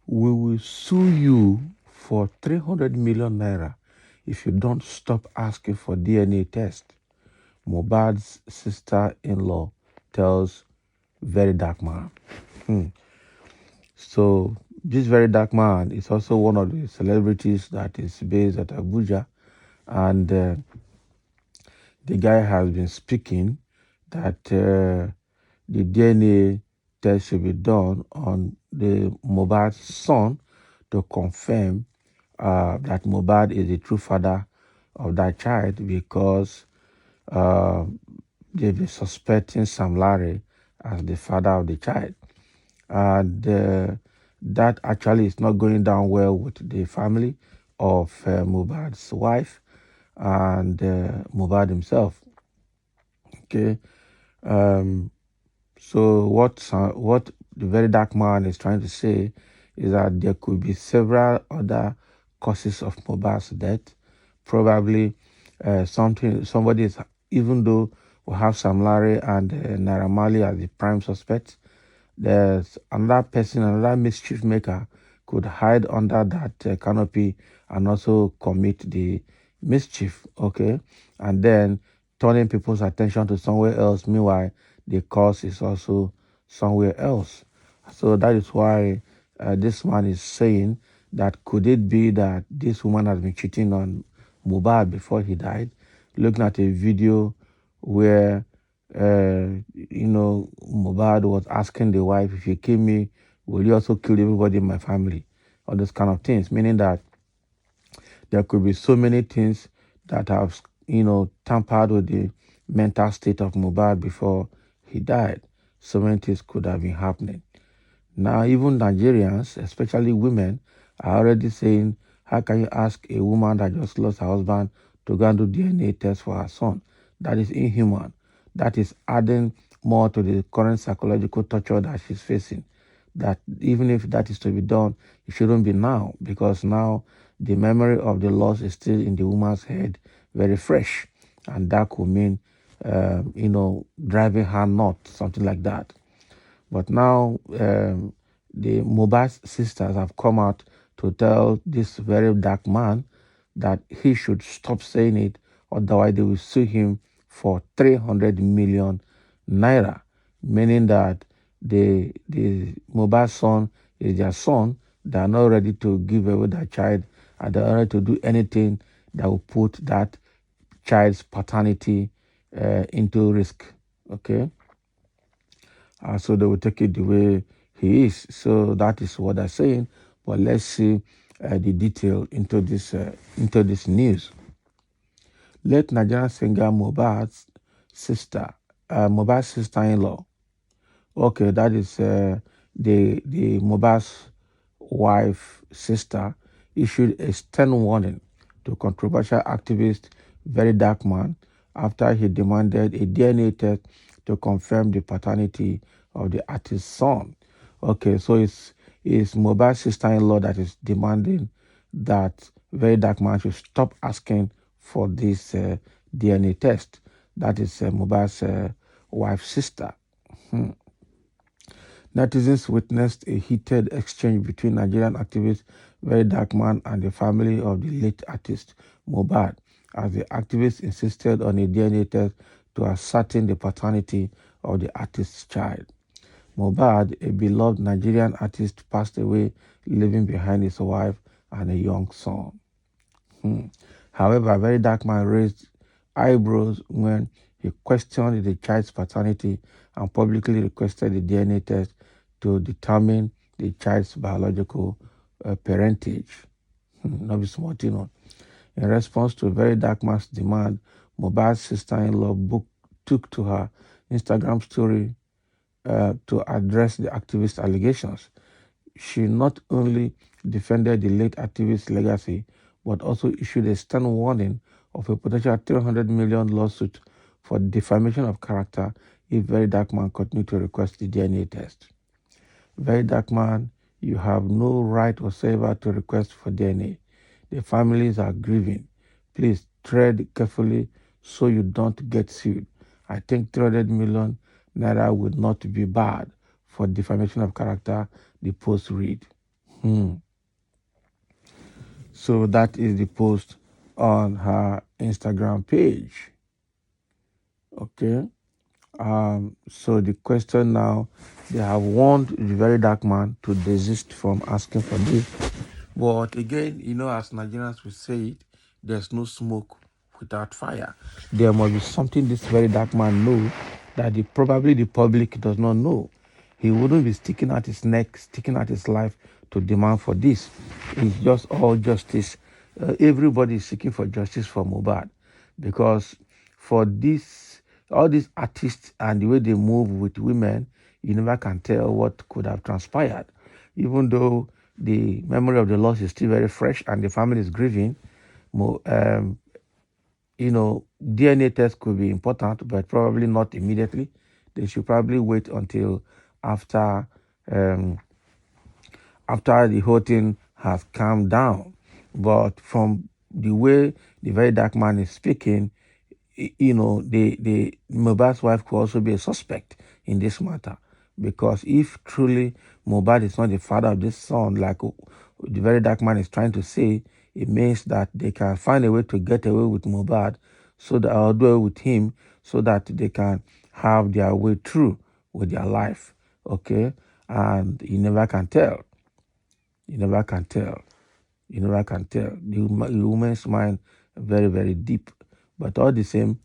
We will sue you for 300 million naira if you don't stop asking for DNA test. Mohbad's sister-in-law tells Verydarkman. So this Verydarkman is also one of the celebrities that is based at Abuja, and the guy has been speaking that the DNA test should be done on the Mohbad's son to confirm that Mohbad is the true father of that child, because they've been suspecting Sam Larry as the father of the child. And that actually is not going down well with the family of Mohbad's wife and Mohbad himself. Okay. So what the Verydarkman is trying to say is that there could be several other causes of Mohbad's death. Probably somebody is, even though we have Sam Larry and Naira Marley as the prime suspects, there's another person, another mischief maker could hide under that canopy and also commit the mischief, okay? And then turning people's attention to somewhere else. Meanwhile, the cause is also somewhere else. So that is why this man is saying that could it be that this woman has been cheating on Mohbad before he died? Looking at a video where Mohbad was asking the wife, if you kill me, will you also kill everybody in my family? All those kind of things, meaning that there could be so many things that have, tampered with the mental state of Mohbad before he died. So many things could have been happening. Now, even Nigerians, especially women, are already saying, how can you ask a woman that just lost her husband to go and do DNA test for her son? That is inhuman. That is adding more to the current psychological torture that she's facing. That even if that is to be done, it shouldn't be now, because now the memory of the loss is still in the woman's head, very fresh. And that could mean, driving her nuts, something like that. But now the Mohbad's sisters have come out to tell this Verydarkman that he should stop saying it, otherwise they will sue him for 300 million naira, meaning that the Mohbad's son is their son. They are not ready to give away their child, and they are ready to do anything that will put that child's paternity into risk. Okay. So they will take it the way he is. So that is what they're saying. But let's see the detail into this news. Late Nigerian singer Mohbad's sister-in-law. Okay, that is the Mohbad's wife sister issued a stern warning to controversial activist Verydarkman after he demanded a DNA test to confirm the paternity of the artist's son. Okay, so it's Mohbad's sister-in-law that is demanding that Verydarkman should stop asking for this DNA test. That is Mohbad's wife's sister. Netizens witnessed a heated exchange between Nigerian activist Verydarkman and the family of the late artist Mohbad, as the activist insisted on a DNA test to ascertain the paternity of the artist's child. Mohbad, a beloved Nigerian artist, passed away, leaving behind his wife and a young son. However, Verydarkman raised eyebrows when he questioned the child's paternity and publicly requested the DNA test to determine the child's biological parentage. Not be small, In response to Verydarkman's demand, Mohbad's sister-in-law took to her Instagram story to address the activist's allegations. She not only defended the late activist's legacy, but also issued a stern warning of a potential 300 million lawsuit for defamation of character if Verydarkman continued to request the DNA test. Verydarkman, you have no right whatsoever to request for DNA. The families are grieving. Please tread carefully so you don't get sued. I think 300 million naira would not be bad for defamation of character, the post read. So that is the post on her Instagram page. Okay. So the question now, they have warned the Verydarkman to desist from asking for this. But again, as Nigerians will say it, there's no smoke without fire. There must be something this Verydarkman knows that probably the public does not know. He wouldn't be sticking out his neck, sticking out his life to demand for this. It's just all justice. Everybody is seeking for justice for Mohbad, because for this, all these artists and the way they move with women, you never can tell what could have transpired. Even though the memory of the loss is still very fresh and the family is grieving, DNA test could be important, but probably not immediately. They should probably wait until after um, after the whole thing has calmed down. But from the way the Verydarkman is speaking, the Mohbad's wife could also be a suspect in this matter, because if truly Mohbad is not the father of this son, like the Verydarkman is trying to say, it means that they can find a way to get away with Mohbad, so that, or do away with him, so that they can have their way through with their life. Okay, and you never can tell. You never can tell. You never can tell. The woman's mind very, very deep. But all the same,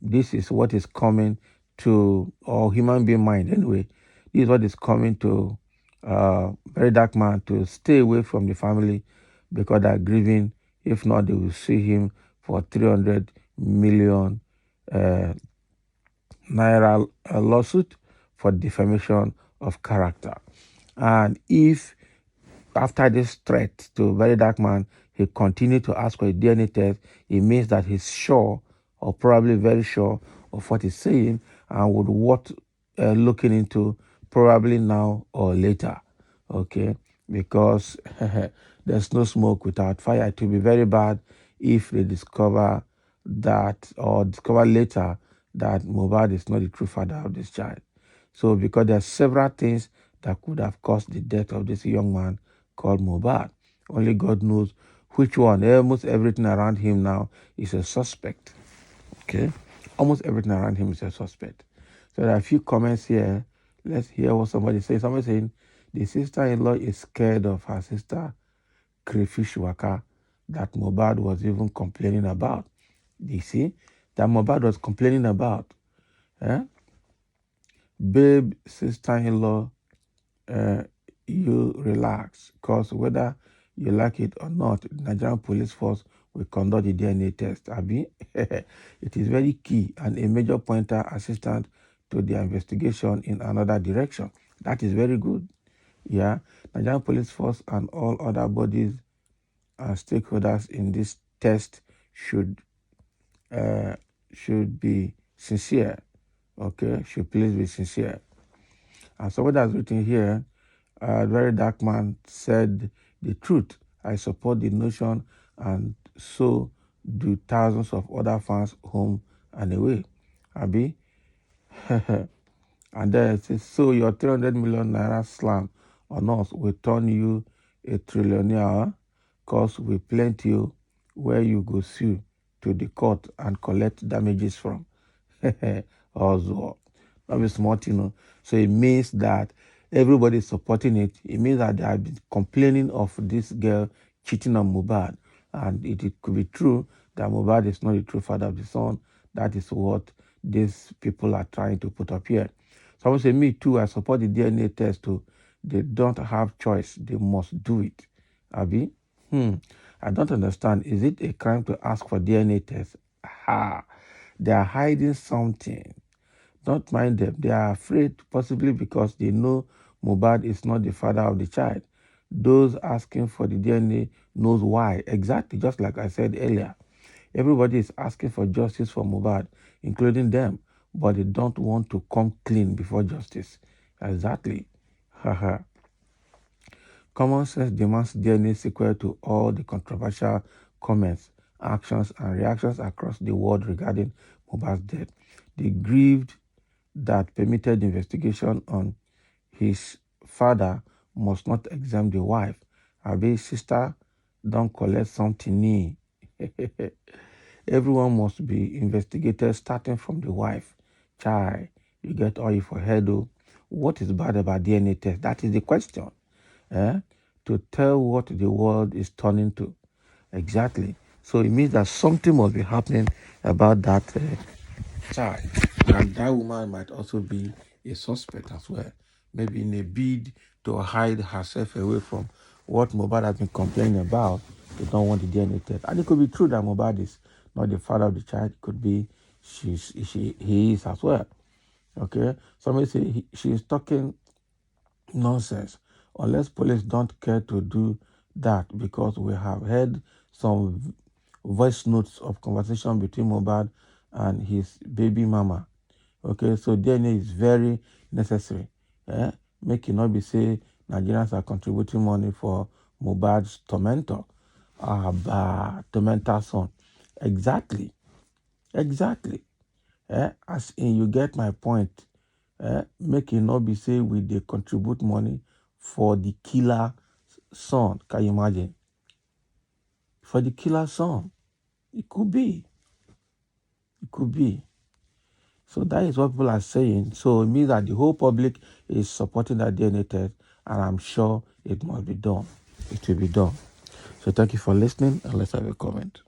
this is what is coming to, or human being mind anyway, this is what is coming to Verydarkman to stay away from the family, because they're grieving. If not, they will sue him for 300 million uh, naira lawsuit for defamation of character. And if after this threat to Verydarkman, he continued to ask for a DNA test, it means that he's sure, or probably very sure, of what he's saying, and would what looking into probably now or later. Okay, because there's no smoke without fire. It will be very bad if they discover that, or discover later, that Mohbad is not the true father of this child. So, because there are several things that could have caused the death of this young man called Mohbad. Only God knows which one. Almost everything around him now is a suspect. Okay? Almost everything around him is a suspect. So there are a few comments here. Let's hear what somebody says. Somebody saying, the sister-in-law is scared of her sister, crayfish waka, that Mohbad was even complaining about. You see? That Mohbad was complaining about. Eh? Babe, sister-in-law, you relax, because whether you like it or not, the Nigerian police force will conduct the DNA test. Abi, it is very key and a major pointer assistant to the investigation in another direction. That is very good. Yeah, Nigerian police force and all other bodies and stakeholders in this test should be sincere. Okay, should please be sincere. And somebody has written here, Verydarkman said the truth. I support the notion, and so do thousands of other fans home and away. Abi? And then it says, so your 300 million naira slam on us will turn you a trillionaire, cause we plenty you where you go sue to the court and collect damages from. Also, that is smart, So it means that everybody is supporting it. It means that they have been complaining of this girl cheating on Mohbad. And it could be true that Mohbad is not the true father of the son. That is what these people are trying to put up here. Someone say, me too, I support the DNA test too. They don't have choice. They must do it. Abi? I don't understand. Is it a crime to ask for DNA test? Ha! They are hiding something. Don't mind them. They are afraid, possibly because they know Mohbad is not the father of the child. Those asking for the DNA knows why. Exactly, just like I said earlier. Everybody is asking for justice for Mohbad, including them, but they don't want to come clean before justice. Exactly. Haha. Common sense demands DNA sequel to all the controversial comments, actions, and reactions across the world regarding Mohbad's death. The grieved that permitted investigation on his father must not exempt the wife. Abi sister don't collect something new. Everyone must be investigated starting from the wife. Child, you get oil for head. Oh. What is bad about DNA test? That is the question. Eh? To tell what the world is turning to. Exactly. So it means that something must be happening about that child. And that woman might also be a suspect as well. Maybe in a bid to hide herself away from what Mohbad has been complaining about. They don't want the DNA test. And it could be true that Mohbad is not the father of the child. It could be he is as well. Okay? Somebody say she is talking nonsense. Unless police don't care to do that, because we have heard some voice notes of conversation between Mohbad and his baby mama. Okay, so DNA is very necessary. Eh? Make it not be say Nigerians are contributing money for Mohbad's tormentor, tormentor son. Exactly, exactly. As in, you get my point. Make it not be say we they contribute money for the killer son. Can you imagine? For the killer son, it could be. It could be. So that is what people are saying. So it means that the whole public is supporting that DNA test, and I'm sure it must be done. It will be done. So thank you for listening, and let's have a comment.